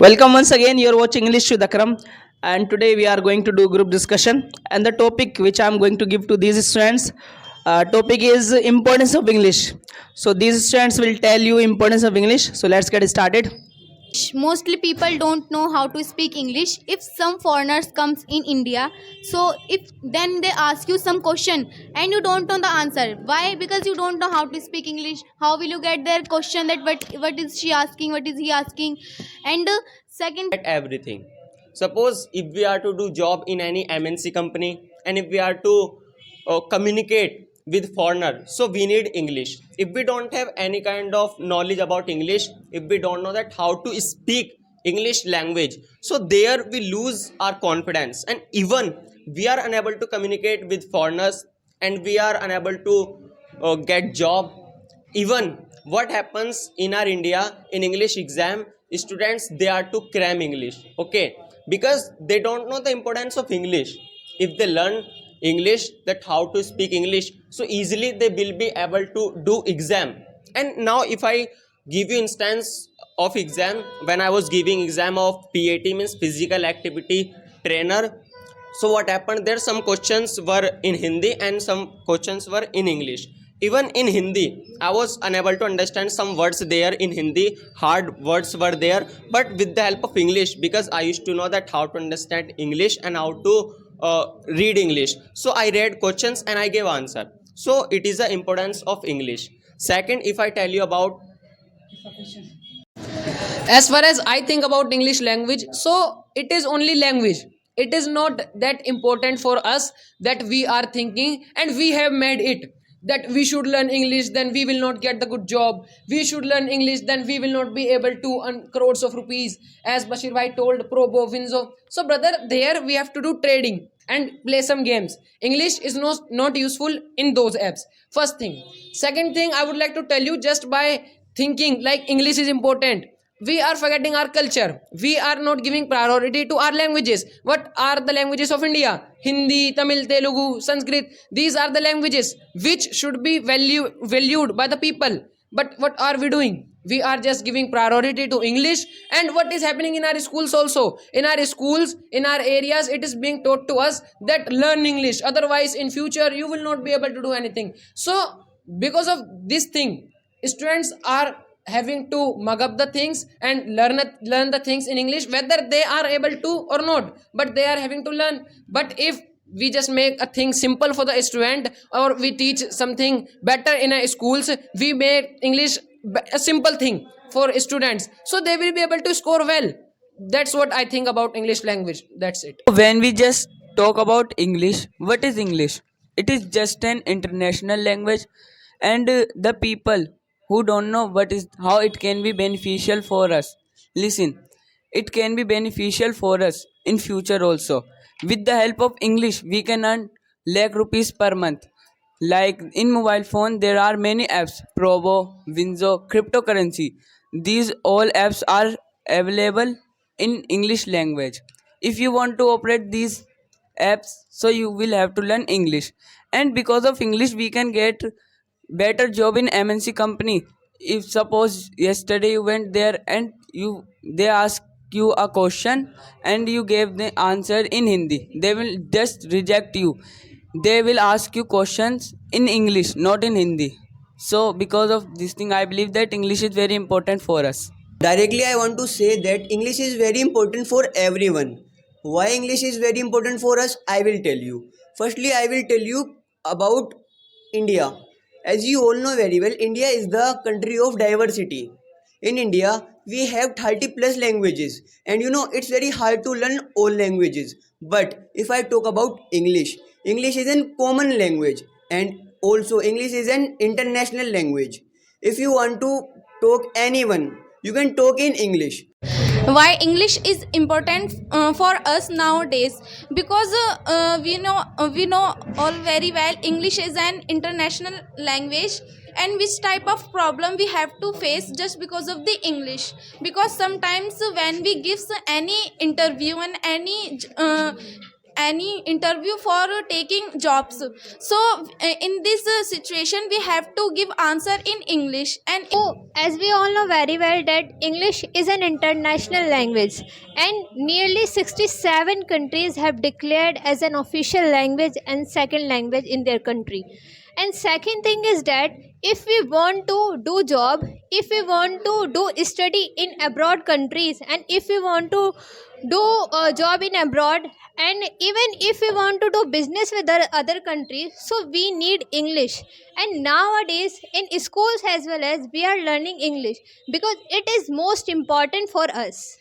Welcome once again. You're watching English with Akram, and today we are going to do group discussion. And the topic which I'm going to give to these students, topic is importance of English. So these students will tell you importance of English. So let's get started. Mostly people don't know how to speak English. If some foreigners comes in India, so if then they ask you some question and you don't know the answer, why? Because you don't know how to speak English. How will you get their question, that what is she asking, what is he asking? And second, at everything. Suppose if we are to do job in any MNC company, and if we are to communicate with foreigner, so we need English. If we don't have any kind of knowledge about English, if we don't know that how to speak English language, so there we lose our confidence, and even we are unable to communicate with foreigners, and we are unable to get job. Even what happens in our India in English exam, students they are to cram English, okay, because they don't know the importance of English. If they learn English, that how to speak English, so easily they will be able to do exam. And now if I give you instance of exam, when I was giving exam of PAT, means physical activity trainer, so what happened there, some questions were in Hindi and some questions were in English. Even in Hindi I was unable to understand some words there in Hindi, hard words were there, but with the help of English, because I used to know that how to understand English and how to read English, so I read questions and I gave answer. So it is the importance of English. Second, if I tell you about As far as I think about English language, so it is only language. It is not that important for us that we are thinking and we have made it that we should learn English, then we will not get the good job. We should learn English, then we will not be able to earn crores of rupees, as Bashir Bhai told Probo Winzo. So brother, there we have to do trading and play some games. English is not useful in those apps. First thing. Second thing, I would like to tell you, just by thinking like English is important, we are forgetting our culture. We are not giving priority to our languages. What are the languages of India? Hindi, Tamil, Telugu, Sanskrit. These are the languages which should be valued by the people. But what are we doing? We are just giving priority to English. And what is happening in our schools also? In our schools, in our areas, it is being taught to us that learn English, otherwise in future you will not be able to do anything. So because of this thing, students are having to mug up the things and learn the things in English, whether they are able to or not, but they are having to learn. But if we just make a thing simple for the student, or we teach something better in our schools, we make English a simple thing for students, so they will be able to score well. That's what I think about English language. That's it. When we just talk about English, what is English? It is just an international language, and the people who don't know what is how it can be beneficial for us. Listen, it can be beneficial for us in future also. With the help of English, we can earn lakh rupees per month. Like in mobile phone, there are many apps: Probo, Winzo, cryptocurrency. These all apps are available in English language. If you want to operate these apps, so you will have to learn English. And because of English, we can get better job in MNC company. If suppose yesterday you went there and they ask you a question and you gave the answer in Hindi, they will just reject you. They will ask you questions in English, not in Hindi. So because of this thing, I believe that English is very important for us. Directly, I want to say that English is very important for everyone. Why English is very important for us, I will tell you. Firstly, I will tell you about India. As you all know very well, India is the country of diversity. In India, we have 30 plus languages, and you know it's very hard to learn all languages. But if I talk about English, English is a common language, and also English is an international language. If you want to talk anyone, you can talk in English. why English is important for us nowadays? Because we know all very well English is an international language, and which type of problem we have to face just because of the English. Because sometimes when we give any interview and any any interview for taking jobs. So in this situation we have to give answer in English. And So, as we all know very well that English is an international language and nearly 67 countries have declared as an official language and second language in their country. And second thing is that if we want to do job, if we want to do study in abroad countries, and if we want to do a job in abroad, and even if we want to do business with other countries, so we need English. And nowadays in schools as well as we are learning English because it is most important for us.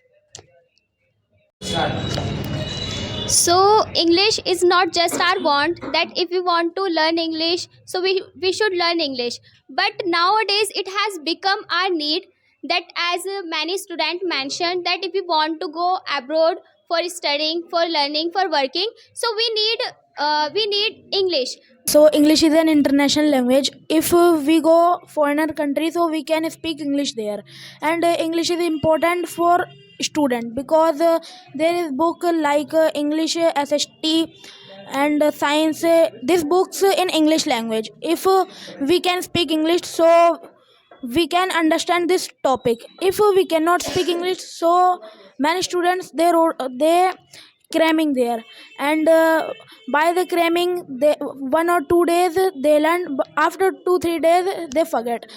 So English is not just our want, that if we want to learn English, so we should learn English. But nowadays it has become our need, that as many students mentioned, that if we want to go abroad for studying, for learning, for working, so we need English. So English is an international language. If we go foreigner country, so we can speak English there. And English is important for student because there is book like English SST and science. These books in English language. If we can speak English, so we can understand this topic. If we cannot speak English, so many students they cramming there, and by the cramming they 1 or 2 days they learn, after 2-3 days they forget.